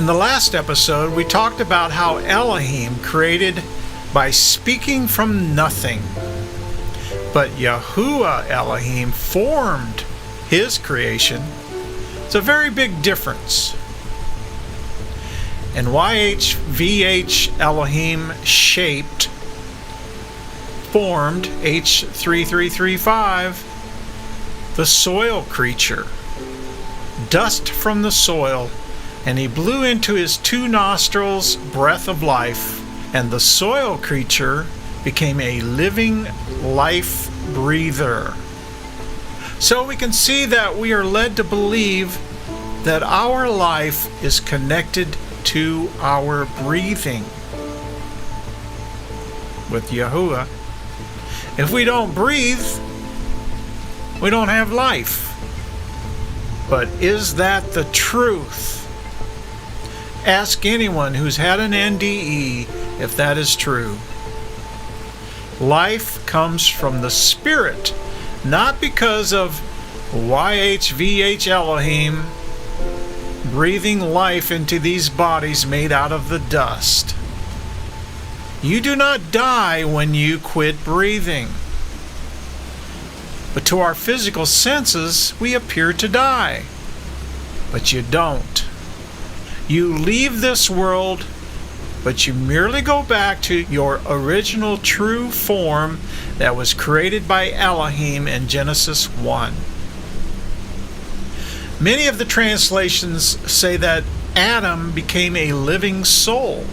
the last episode, we talked about how Elohim created by speaking from nothing. But Yahuwah Elohim formed his creation. It's a very big difference. And YHVH Elohim shaped, formed H3335, the soil creature, dust from the soil, and he blew into his two nostrils breath of life, and the soil creature became a living life breather. So we can see that we are led to believe that our life is connected to our breathing with Yahuwah. If we don't breathe, we don't have life. But is that the truth? Ask anyone who's had an NDE if that is true. Life comes from the Spirit, not because of YHVH Elohim breathing life into these bodies made out of the dust. You do not die when you quit breathing. But to our physical senses, we appear to die. But you don't. You leave this world, but you merely go back to your original true form that was created by Elohim in Genesis 1. Many of the translations say that Adam became a living soul.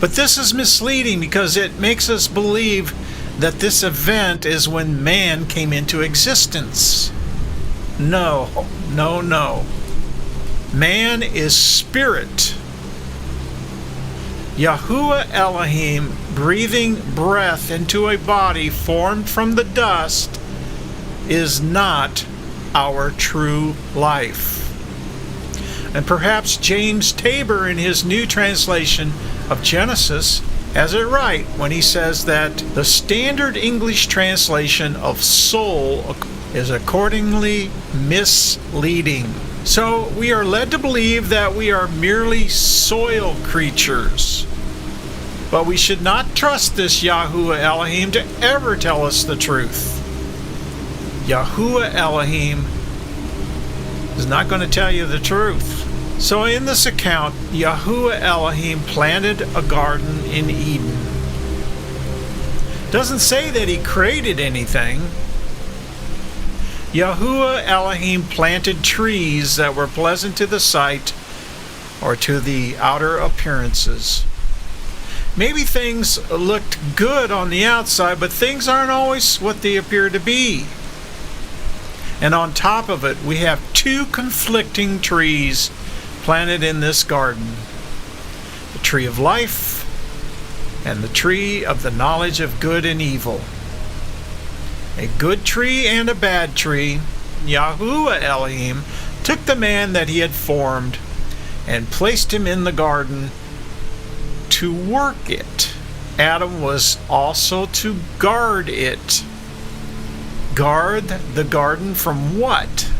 But this is misleading because it makes us believe that this event is when man came into existence. No. Man is spirit. Yahuwah Elohim breathing breath into a body formed from the dust is not our true life. And perhaps James Tabor in his new translation of Genesis has it right when he says that the standard English translation of soul is accordingly misleading. So we are led to believe that we are merely soil creatures. But we should not trust this Yahuwah Elohim to ever tell us the truth. Yahuwah Elohim is not going to tell you the truth. So in this account, Yahuwah Elohim planted a garden in Eden. It doesn't say that he created anything. Yahuwah Elohim planted trees that were pleasant to the sight or to the outer appearances. Maybe things looked good on the outside, but things aren't always what they appear to be. And on top of it, we have two conflicting trees planted in this garden. The tree of life and the tree of the knowledge of good and evil. A good tree and a bad tree. Yahuwah Elohim took the man that he had formed and placed him in the garden to work it. Adam was also to guard it. Guard the garden from what?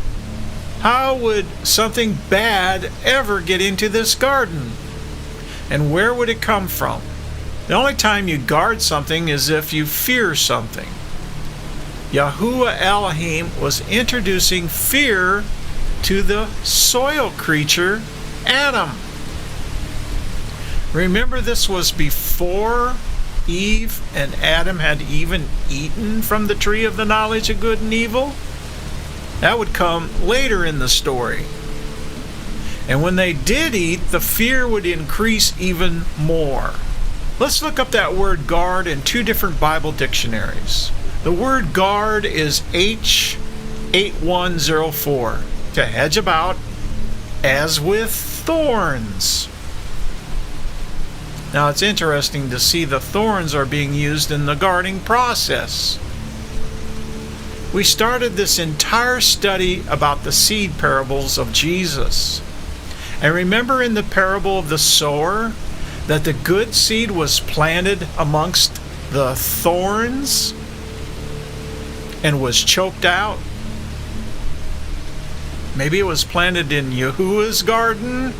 How would something bad ever get into this garden? And where would it come from? The only time you guard something is if you fear something. Yahuwah Elohim was introducing fear to the soil creature, Adam. Remember, this was before Eve and Adam had even eaten from the tree of the knowledge of good and evil. That would come later in the story. And when they did eat, the fear would increase even more. Let's look up that word guard in two different Bible dictionaries. The word guard is H8104, to hedge about, as with thorns. Now it's interesting to see the thorns are being used in the guarding process. We started this entire study about the seed parables of Jesus. And remember in the parable of the sower that the good seed was planted amongst the thorns and was choked out? Maybe it was planted in Yahuwah's garden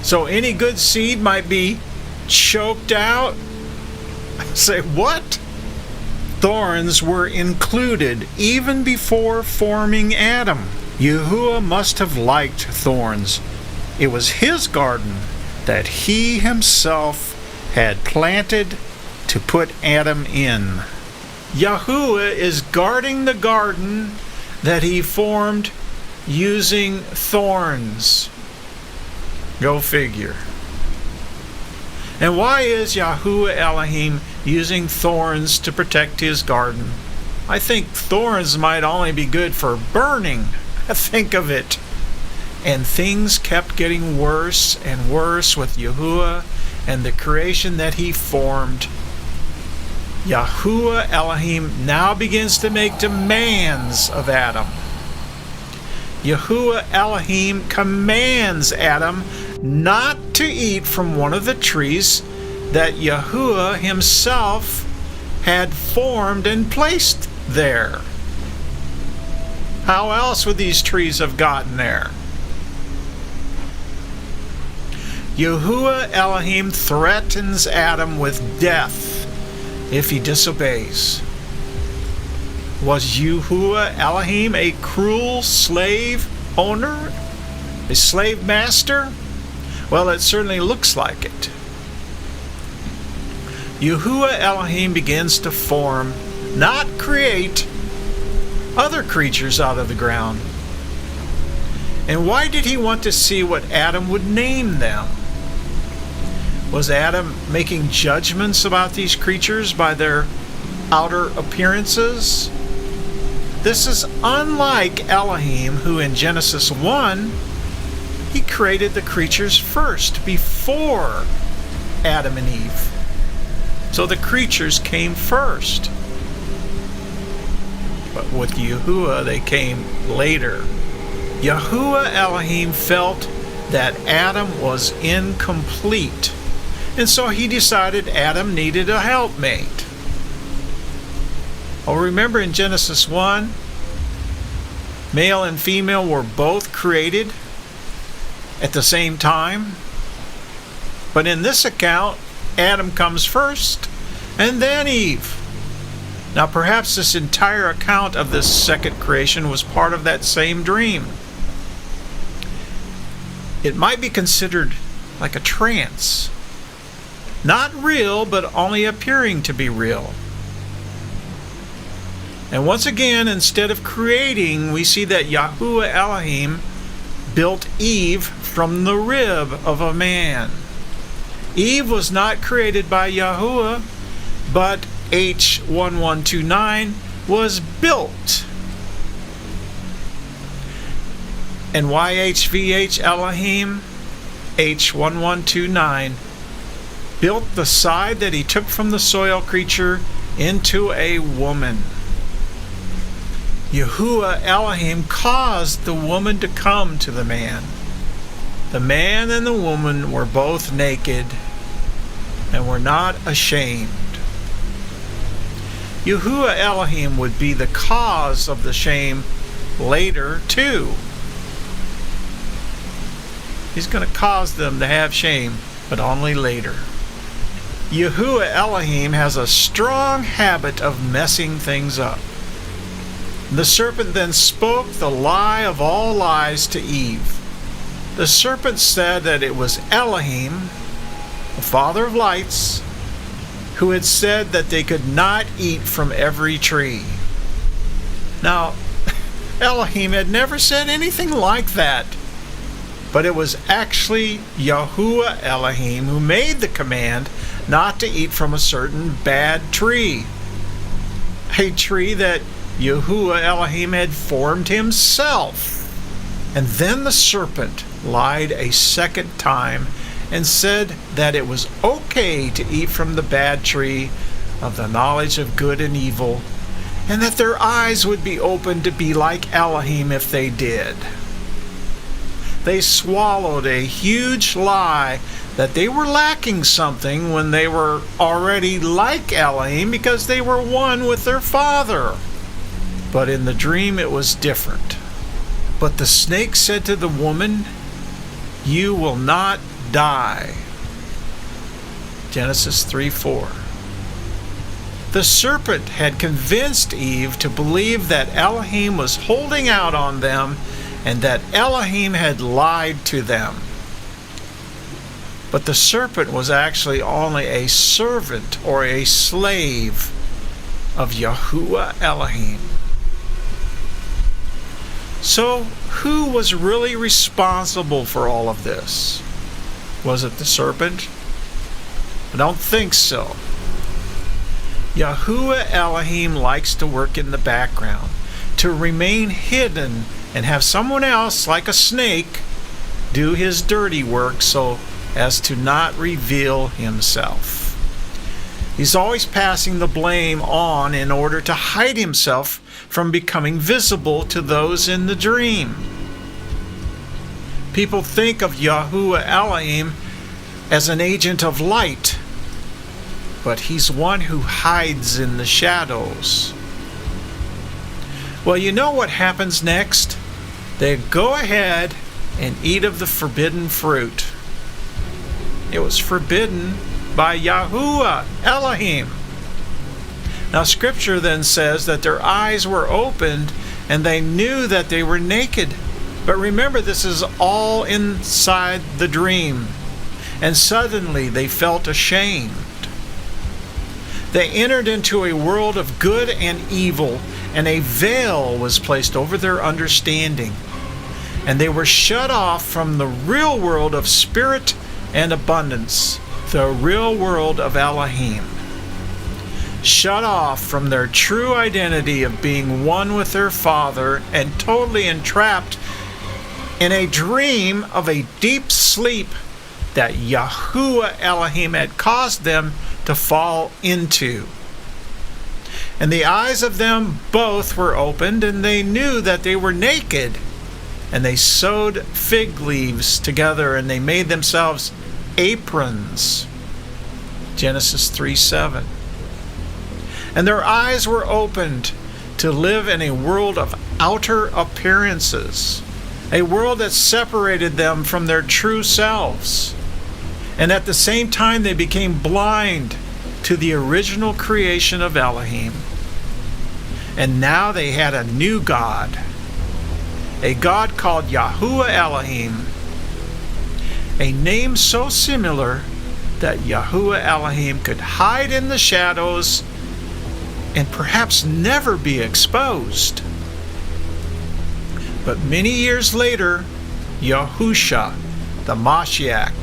So any good seed might be choked out. Say, what? Thorns were included even before forming Adam. Yahuwah must have liked thorns. It was his garden that he himself had planted to put Adam in. Yahuwah is guarding the garden that he formed using thorns. Go figure. And why is Yahuwah Elohim using thorns to protect his garden? I think thorns might only be good for burning. Think of it. And things kept getting worse and worse with Yahuwah and the creation that he formed. Yahuwah Elohim now begins to make demands of Adam. Yahuwah Elohim commands Adam not to eat from one of the trees that Yahuwah himself had formed and placed there. How else would these trees have gotten there? Yahuwah Elohim threatens Adam with death if he disobeys. Was Yahuwah Elohim a cruel slave owner? A slave master? Well, it certainly looks like it. Yahuwah Elohim begins to form, not create, other creatures out of the ground. And why did he want to see what Adam would name them? Was Adam making judgments about these creatures by their outer appearances? This is unlike Elohim, who in Genesis 1, he created the creatures first, before Adam and Eve. So the creatures came first. But with Yahuwah, they came later. Yahuwah Elohim felt that Adam was incomplete. And so he decided Adam needed a helpmate. Oh, remember in Genesis 1, male and female were both created at the same time. But in this account, Adam comes first, and then Eve. Now perhaps this entire account of this second creation was part of that same dream. It might be considered like a trance. Not real, but only appearing to be real. And once again, instead of creating, we see that Yahuwah Elohim built Eve from the rib of a man. Eve was not created by Yahuwah, but H1129 was built. And why HVH Elohim? H1129 built the side that he took from the soil creature into a woman. Yahuwah Elohim caused the woman to come to the man. The man and the woman were both naked and were not ashamed. Yahuwah Elohim would be the cause of the shame later too. He's going to cause them to have shame, but only later. Yahuwah Elohim has a strong habit of messing things up. The serpent then spoke the lie of all lies to Eve. The serpent said that it was Elohim, the Father of lights, who had said that they could not eat from every tree. Now, Elohim had never said anything like that. But it was actually Yahuwah Elohim who made the command not to eat from a certain bad tree. A tree that Yahuwah Elohim had formed himself. And then the serpent lied a second time and said that it was okay to eat from the bad tree of the knowledge of good and evil, and that their eyes would be opened to be like Elohim if they did. They swallowed a huge lie that they were lacking something when they were already like Elohim because they were one with their Father. But in the dream it was different. But the snake said to the woman, "You will not die. Genesis 3:4. The serpent had convinced Eve to believe that Elohim was holding out on them and that Elohim had lied to them. But the serpent was actually only a servant or a slave of Yahuwah Elohim. So, who was really responsible for all of this? Was it the serpent? I don't think so. Yahuwah Elohim likes to work in the background, to remain hidden and have someone else, like a snake, do his dirty work so as to not reveal himself. He's always passing the blame on in order to hide himself from becoming visible to those in the dream. People think of Yahuwah Elohim as an agent of light, but he's one who hides in the shadows. Well, you know what happens next? They go ahead and eat of the forbidden fruit. It was forbidden by Yahuwah Elohim. Now, Scripture then says that their eyes were opened and they knew that they were naked. But remember, this is all inside the dream. And suddenly they felt ashamed. They entered into a world of good and evil, and a veil was placed over their understanding. And they were shut off from the real world of spirit and abundance, the real world of Elohim. Shut off from their true identity of being one with their Father and totally entrapped in a dream of a deep sleep that Yahuwah Elohim had caused them to fall into. And the eyes of them both were opened, and they knew that they were naked. And they sewed fig leaves together, and they made themselves aprons. Genesis 3:7. And their eyes were opened to live in a world of outer appearances, a world that separated them from their true selves. And at the same time, they became blind to the original creation of Elohim. And now they had a new God, a God called Yahuwah Elohim, a name so similar that Yahuwah Elohim could hide in the shadows and perhaps never be exposed. But many years later, Yahusha, the Mashiach,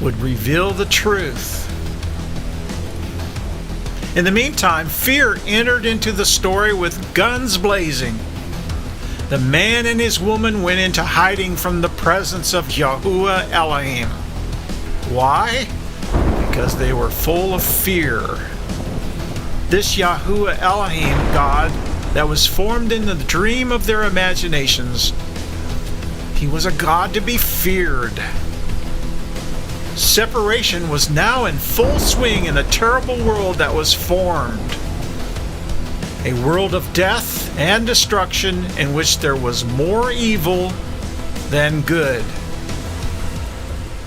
would reveal the truth. In the meantime, fear entered into the story with guns blazing. The man and his woman went into hiding from the presence of Yahuwah Elohim. Why? Because they were full of fear. This Yahuwah Elohim God that was formed in the dream of their imaginations, he was a God to be feared. Separation was now in full swing in a terrible world that was formed. A world of death and destruction in which there was more evil than good.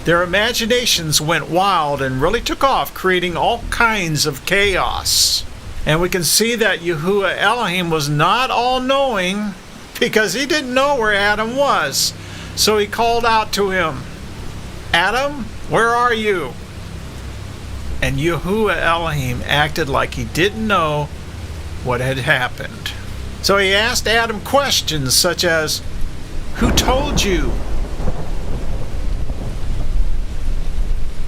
Their imaginations went wild and really took off, creating all kinds of chaos. And we can see that Yahuwah Elohim was not all-knowing because he didn't know where Adam was. So he called out to him, "Adam, where are you?" And Yahuwah Elohim acted like he didn't know what had happened. So he asked Adam questions such as, "Who told you?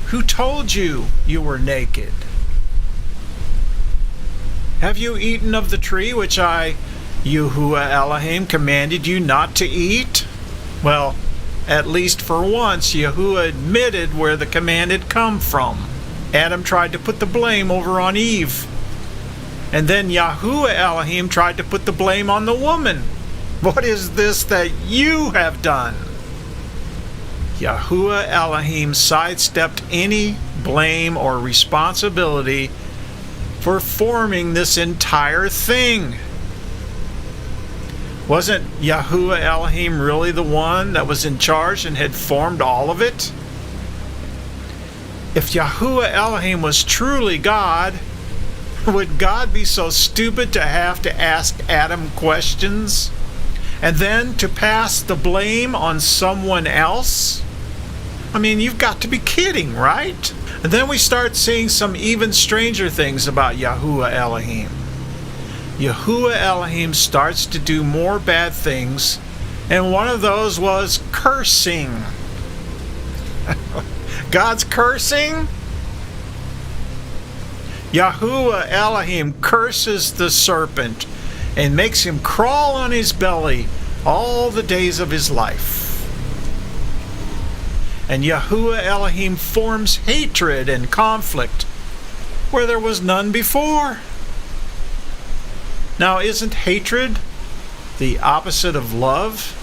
Who told you you were naked? Have you eaten of the tree which I, Yahuwah Elohim, commanded you not to eat?" Well, at least for once, Yahuwah admitted where the command had come from. Adam tried to put the blame over on Eve. And then Yahuwah Elohim tried to put the blame on the woman. "What is this that you have done?" Yahuwah Elohim sidestepped any blame or responsibility for forming this entire thing. Wasn't Yahuwah Elohim really the one that was in charge and had formed all of it? If Yahuwah Elohim was truly God, would God be so stupid to have to ask Adam questions and then to pass the blame on someone else? I mean, you've got to be kidding, right? And then we start seeing some even stranger things about Yahuwah Elohim. Yahuwah Elohim starts to do more bad things, and one of those was cursing. God's cursing? Yahuwah Elohim curses the serpent and makes him crawl on his belly all the days of his life. And Yahuwah Elohim forms hatred and conflict where there was none before. Now, isn't hatred the opposite of love?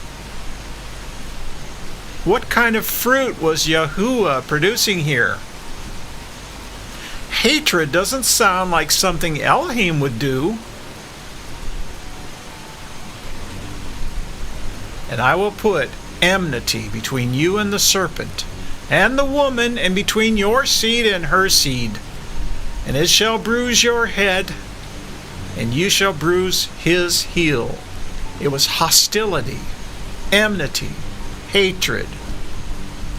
What kind of fruit was Yahuwah producing here? Hatred doesn't sound like something Elohim would do. And I will put enmity between you and the serpent, and the woman, and between your seed and her seed. And it shall bruise your head, and you shall bruise his heel. It was hostility, enmity, hatred.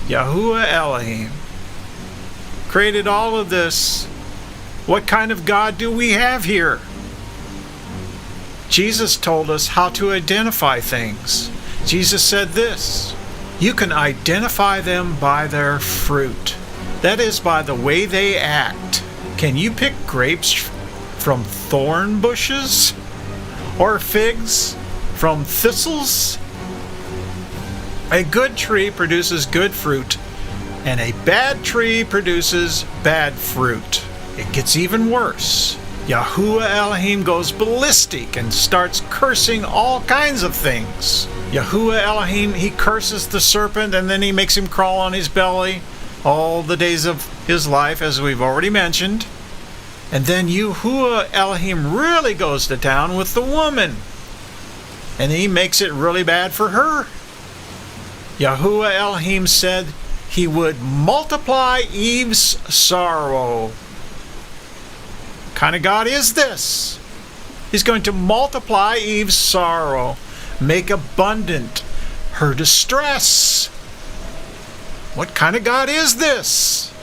Yahuwah Elohim created all of this. What kind of God do we have here? Jesus told us how to identify things. Jesus said this: you can identify them by their fruit. That is, by the way they act. Can you pick grapes from thorn bushes? Or figs from thistles? A good tree produces good fruit, and a bad tree produces bad fruit. It gets even worse. Yahuwah Elohim goes ballistic and starts cursing all kinds of things. Yahuwah Elohim, he curses the serpent, and then he makes him crawl on his belly all the days of his life, as we've already mentioned. And then Yahuwah Elohim really goes to town with the woman, and he makes it really bad for her. Yahuwah Elohim said he would multiply Eve's sorrow. What kind of God is this? He's going to multiply Eve's sorrow, make abundant her distress. What kind of God is this?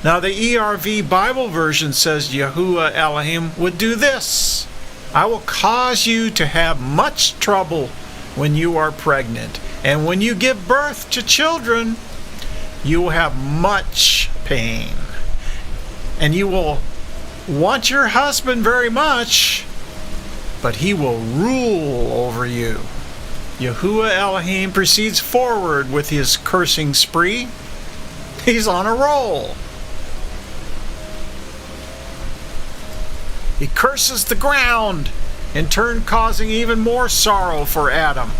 Now the ERV Bible version says Yahuwah Elohim would do this: I will cause you to have much trouble when you are pregnant, and when you give birth to children, you will have much pain. And you will want your husband very much, but he will rule over you. Yahuwah Elohim proceeds forward with his cursing spree. He's on a roll. He curses the ground, in turn causing even more sorrow for Adam.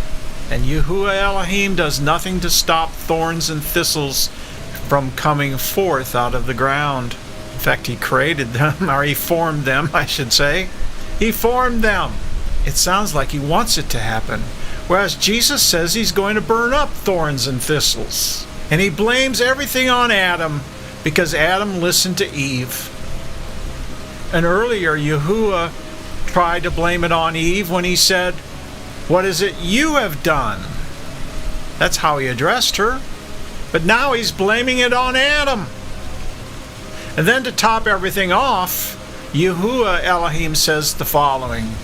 And Yahuwah Elohim does nothing to stop thorns and thistles from coming forth out of the ground. In fact, he created them, or he formed them, I should say. He formed them. It sounds like he wants it to happen. Whereas Jesus says he's going to burn up thorns and thistles. And he blames everything on Adam because Adam listened to Eve. And earlier, Yahuwah tried to blame it on Eve when he said, "What is it you have done?" That's how he addressed her. But now he's blaming it on Adam. And then to top everything off, Yahuwah Elohim says the following.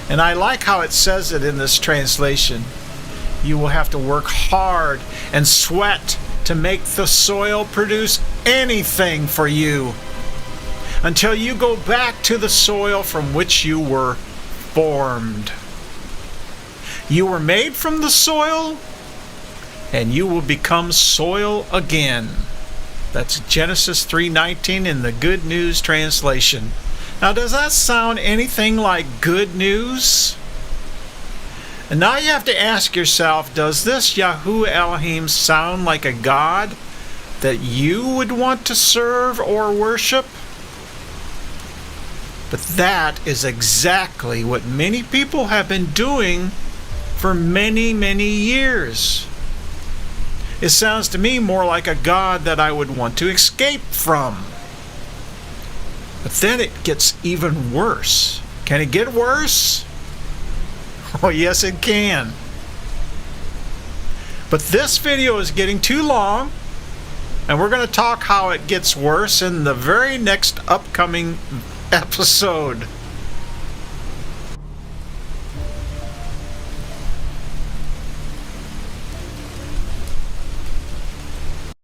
And I like how it says it in this translation. You will have to work hard and sweat to make the soil produce anything for you, until you go back to the soil from which you were formed. You were made from the soil, and you will become soil again. That's Genesis 3:19 in the Good News translation. Now, does that sound anything like good news? And now you have to ask yourself, does this Yahuwah Elohim sound like a God that you would want to serve or worship? But that is exactly what many people have been doing for many, many years. It sounds to me more like a God that I would want to escape from. But then it gets even worse. Can it get worse? Oh, yes, it can. But this video is getting too long, and we're going to talk how it gets worse in the very next upcoming episode.